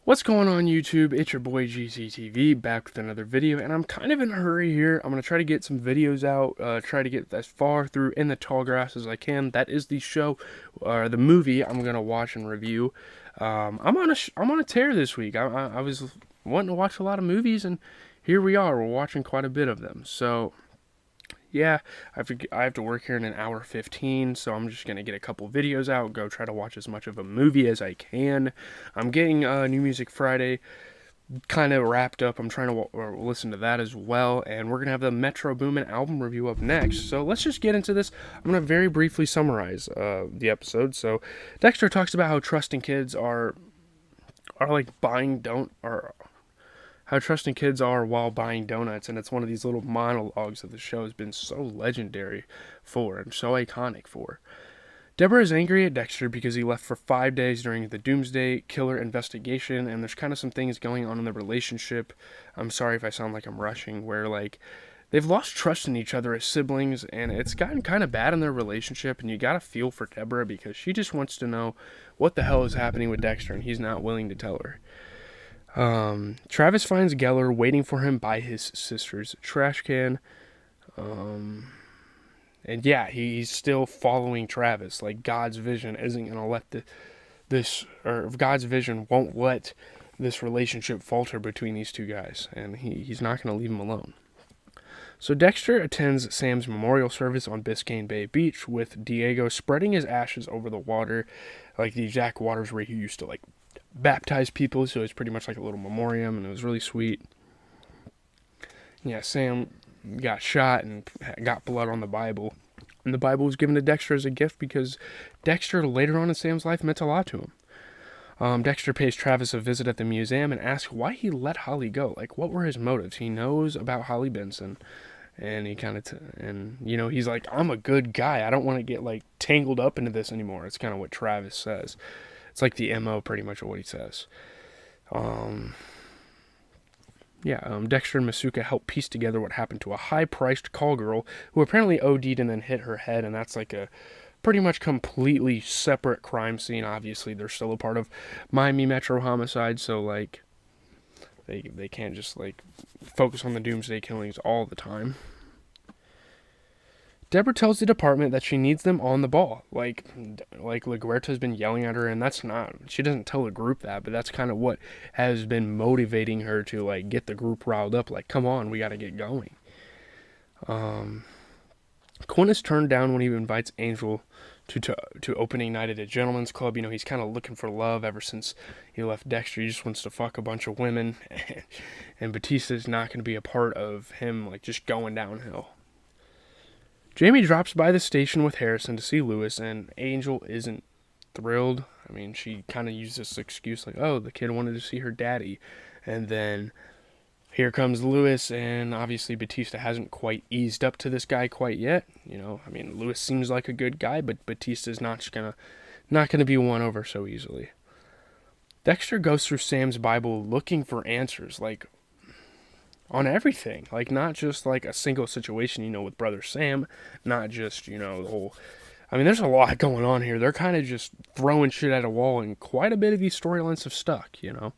What's going on YouTube? It's your boy GCTV back with another video, and I'm kind of in a hurry here. I'm going to try to get some videos out, try to get as far through In the Tall Grass as I can. That is the show, the movie I'm going to watch and review. I'm on a tear this week. I was wanting to watch a lot of movies, and here we are. We're watching quite a bit of them. So yeah, I have to work here in an hour 15, so I'm just gonna get a couple videos out, go try to watch as much of a movie as I can. I'm getting New Music Friday kind of wrapped up. I'm trying to listen to that as well, and we're gonna have the Metro Boomin album review up next. So let's just get into this. I'm gonna very briefly summarize the episode. So Dexter talks about how trusting kids are like buying don't are how trusting kids are while buying donuts, and it's one of these little monologues that the show has been so legendary for and so iconic for. Deborah is angry at Dexter because he left for 5 days during the Doomsday Killer investigation, and there's kind of some things going on in the relationship. I'm sorry if I sound like I'm rushing, where like they've lost trust in each other as siblings, and it's gotten kind of bad in their relationship, and you gotta feel for Deborah because she just wants to know what the hell is happening with Dexter, and he's not willing to tell her. Travis finds Geller waiting for him by his sister's trash can. And yeah, he's still following Travis. Like, God's vision isn't going to let God's vision won't let this relationship falter between these two guys. And he's not going to leave him alone. So Dexter attends Sam's memorial service on Biscayne Bay Beach with Diego spreading his ashes over the water, like the exact waters where he used to, like, baptize people, so it's pretty much like a little memoriam, and it was really sweet. Yeah, Sam got shot and got blood on the Bible, and the Bible was given to Dexter as a gift because Dexter later on in Sam's life meant a lot to him. Dexter pays Travis a visit at the museum and asks why he let Holly go. Like, what were his motives? He knows about Holly Benson, and he kind of he's like, I'm a good guy, I don't want to get like tangled up into this anymore. It's kind of what Travis says. It's like the MO pretty much of what he says. Dexter and Masuka help piece together what happened to a high-priced call girl who apparently OD'd and then hit her head, and that's like a pretty much completely separate crime scene. Obviously, they're still a part of Miami Metro Homicide, so like they can't just like focus on the Doomsday killings all the time. Deborah tells the department that she needs them on the ball. Like LaGuerta's been yelling at her, and that's not, she doesn't tell the group that, but that's kind of what has been motivating her to like get the group riled up. Like, come on, we got to get going. Quinn is turned down when he invites Angel to opening night at a gentleman's club. You know, he's kind of looking for love ever since he left Dexter. He just wants to fuck a bunch of women, and Batista's not going to be a part of him like just going downhill. Jamie drops by the station with Harrison to see Lewis, and Angel isn't thrilled. I mean, she kind of used this excuse like, oh, the kid wanted to see her daddy. And then here comes Lewis, and obviously Batista hasn't quite eased up to this guy quite yet. You know, I mean, Lewis seems like a good guy, but Batista's not gonna be won over so easily. Dexter goes through Sam's Bible looking for answers, like, on everything, like not just like a single situation, you know, with brother Sam, not just, you know, the whole, I mean, there's a lot going on here. They're kind of just throwing shit at a wall, and quite a bit of these storylines have stuck, you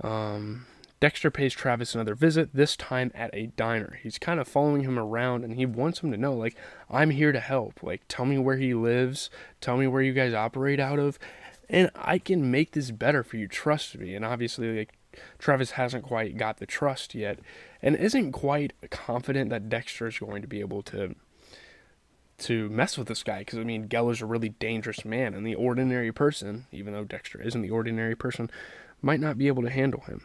know. Dexter pays Travis another visit, this time at a diner. He's kind of following him around, and he wants him to know, like, I'm here to help. Like, tell me where he lives, tell me where you guys operate out of, and I can make this better for you, trust me. And obviously, like, Travis hasn't quite got the trust yet, and isn't quite confident that Dexter is going to be able to mess with this guy, because I mean, Geller's a really dangerous man, and the ordinary person, even though Dexter isn't the ordinary person, might not be able to handle him.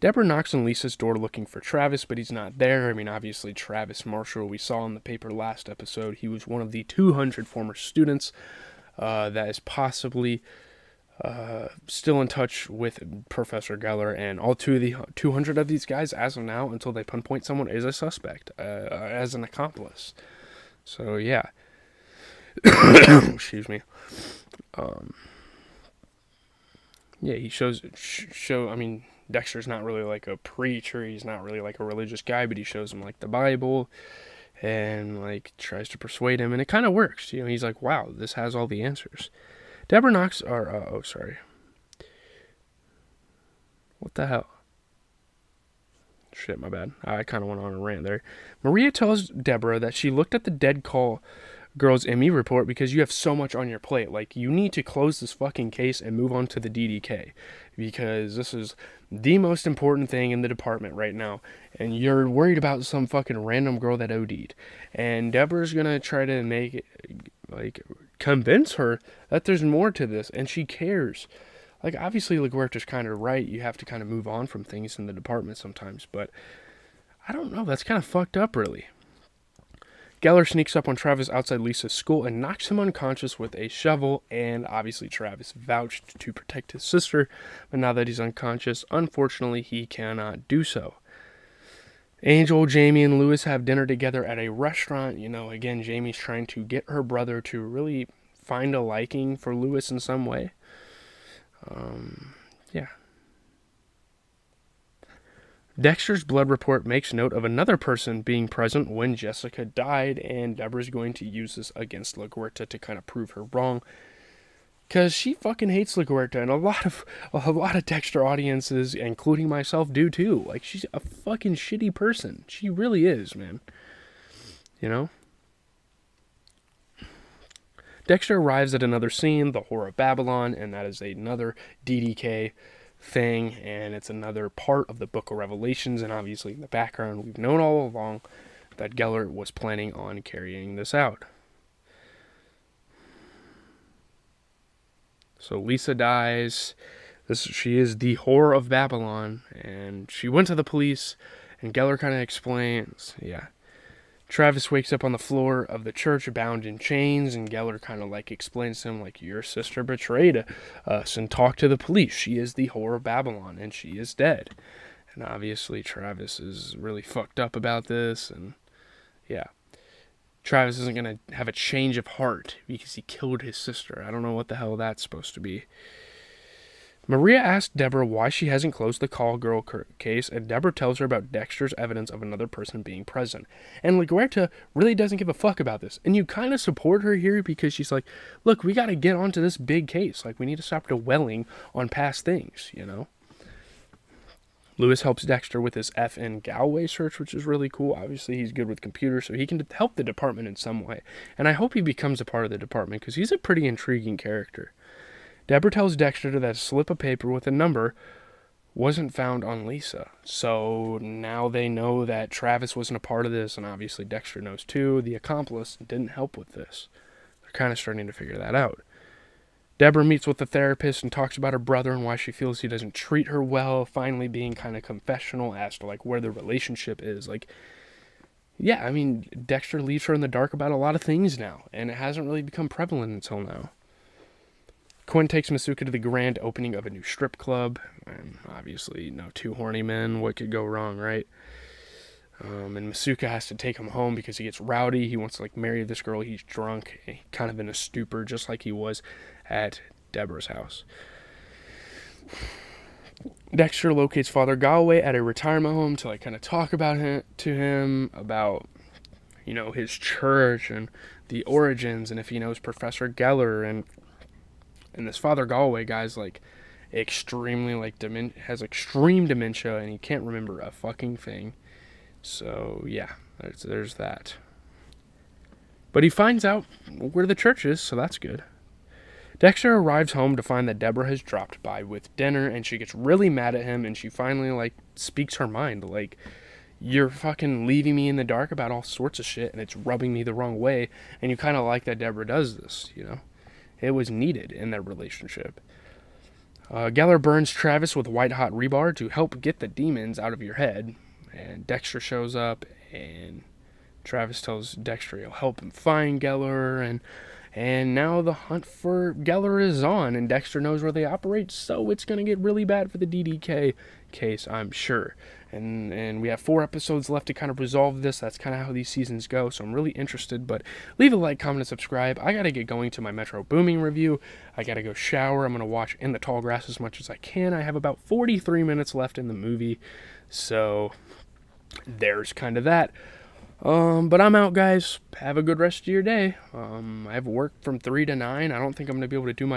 Deborah knocks on Lisa's door looking for Travis, but he's not there. I mean, obviously Travis Marshall, we saw in the paper last episode, he was one of the 200 former students that is possibly still in touch with Professor Geller, and all 200 of these guys, as of now, until they pinpoint someone, is a suspect, as an accomplice. So yeah, excuse me. He I mean, Dexter's not really like a preacher. He's not really like a religious guy, but he shows him like the Bible, and like tries to persuade him, and it kind of works. You know, he's like, wow, this has all the answers. Deborah knocks, What the hell? Shit, my bad. I kind of went on a rant there. Maria tells Deborah that she looked at the dead call girl's ME report because you have so much on your plate. Like, you need to close this fucking case and move on to the DDK because this is the most important thing in the department right now. And you're worried about some fucking random girl that OD'd. And Deborah's gonna try to make it, like, convince her that there's more to this and she cares. Like, obviously, LaGuerta's kind of right. You have to kind of move on from things in the department sometimes. But I don't know. That's kind of fucked up, really. Geller sneaks up on Travis outside Lisa's school and knocks him unconscious with a shovel. And obviously, Travis vouched to protect his sister. But now that he's unconscious, unfortunately, he cannot do so. Angel, Jamie, and Lewis have dinner together at a restaurant. You know, again, Jamie's trying to get her brother to really find a liking for Lewis in some way. Yeah. Dexter's blood report makes note of another person being present when Jessica died, and Deborah's going to use this against LaGuerta to kind of prove her wrong. Because she fucking hates LaGuerta, and a lot of Dexter audiences, including myself, do too. Like, she's a fucking shitty person. She really is, man. You know? Dexter arrives at another scene, the Whore of Babylon, and that is another DDK thing, and it's another part of the Book of Revelations, and obviously in the background, we've known all along that Geller was planning on carrying this out. So Lisa dies. She is the Whore of Babylon, and she went to the police, and Geller kind of explains, yeah. Travis wakes up on the floor of the church bound in chains, and Geller kind of like explains to him, like, your sister betrayed us and talked to the police. She is the Whore of Babylon, and she is dead. And obviously Travis is really fucked up about this, and yeah. Travis isn't going to have a change of heart because he killed his sister. I don't know what the hell that's supposed to be. Maria asks Deborah why she hasn't closed the call girl case, and Deborah tells her about Dexter's evidence of another person being present. And LaGuerta really doesn't give a fuck about this. And you kind of support her here because she's like, look, we got to get onto this big case. Like, we need to stop dwelling on past things, you know? Lewis helps Dexter with his FN Galway search, which is really cool. Obviously, he's good with computers, so he can help the department in some way. And I hope he becomes a part of the department because he's a pretty intriguing character. Deborah tells Dexter that a slip of paper with a number wasn't found on Lisa. So now they know that Travis wasn't a part of this, and obviously Dexter knows too. The accomplice didn't help with this. They're kind of starting to figure that out. Deborah meets with the therapist and talks about her brother and why she feels he doesn't treat her well, finally being kind of confessional as to like where the relationship is. Like, yeah, I mean, Dexter leaves her in the dark about a lot of things now, and it hasn't really become prevalent until now. Quinn takes Masuka to the grand opening of a new strip club, and obviously, two horny men, what could go wrong, right? And Masuka has to take him home because he gets rowdy. He wants to marry this girl. He's drunk, kind of in a stupor, just like he was at Deborah's house. Dexter locates Father Galway at a retirement home to kind of talk about him about his church and the origins, and if he knows Professor Geller, and this Father Galway guy's extremely has extreme dementia, and he can't remember a fucking thing. So yeah, there's that. But he finds out where the church is, so that's good. Dexter arrives home to find that Deborah has dropped by with dinner, and she gets really mad at him, and she finally speaks her mind. You're fucking leaving me in the dark about all sorts of shit, and it's rubbing me the wrong way. And you kind of like that Deborah does this, It was needed in their relationship. Geller burns Travis with white-hot rebar to help get the demons out of your head. And Dexter shows up, and Travis tells Dexter he'll help him find Geller, and now the hunt for Geller is on, and Dexter knows where they operate, so it's going to get really bad for the DDK case, I'm sure. And we have 4 episodes left to kind of resolve this. That's kind of how these seasons go, so I'm really interested. But leave a like, comment, and subscribe. I got to get going to my Metro Booming review. I got to go shower. I'm going to watch In the Tall Grass as much as I can. I have about 43 minutes left in the movie, so there's kind of that. But I'm out, guys. Have a good rest of your day. I have work from 3 to 9. I don't think I'm going to be able to do much